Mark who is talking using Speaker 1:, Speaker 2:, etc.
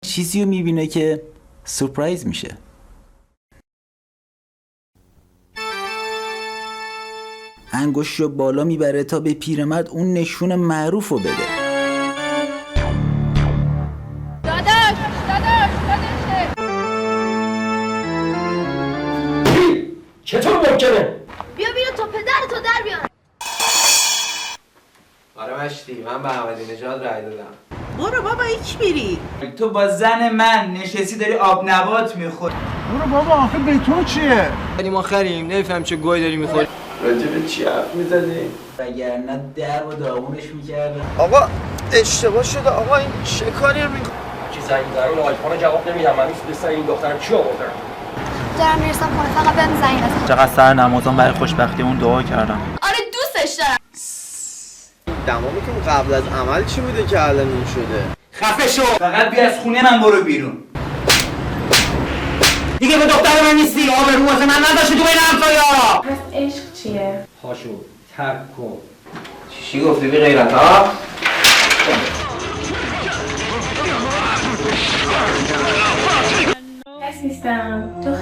Speaker 1: چیزی رو میبینه که سورپرایز میشه. انگشت رو بالا میبره تا به پیرمرد اون نشون معروف رو بده.
Speaker 2: داداش
Speaker 3: چطور ممکنه؟
Speaker 2: بیا تا پدرتو در بیار.
Speaker 4: آره مشتی، من به احمدی نژاد رای دادم.
Speaker 5: برو بابا هیچ میری.
Speaker 6: تو با زن من نشستی داری آب نبات میخوری.
Speaker 7: برو بابا آخه بیتون چیه؟
Speaker 4: ولی ما خریم، نمیفهم چه گوی داری میخوری. راجع به چی حرف میزنی؟
Speaker 1: وگرنه در و داغونش میکردم.
Speaker 4: آقا اشتباه شده، آقا این چه کاری رو میکنی؟
Speaker 3: چی زنگ می‌زنی این آیفون جواب نمیدم. من می‌فرستم این دخترم چی آوردن؟
Speaker 2: دارم میرسم خونه، فقط بهم زنگ بزن.
Speaker 8: چقدر سر نمازان برای خوشبختی اون دعا کردم.
Speaker 2: آره دوستش دارم.
Speaker 4: دماغتون قبل از عمل چی بوده که الان این شده؟
Speaker 6: خفه شو. فقط بیا از خونه من برو بیرون. دیگه به دختر من نیستی. آبرو واسه من نداشتی تو بین همسایه‌ها.
Speaker 9: پس عشق چیه؟
Speaker 3: پاشو ترک کن.
Speaker 4: چی گفتی بی غیرت ها؟
Speaker 9: کس نیستم. تو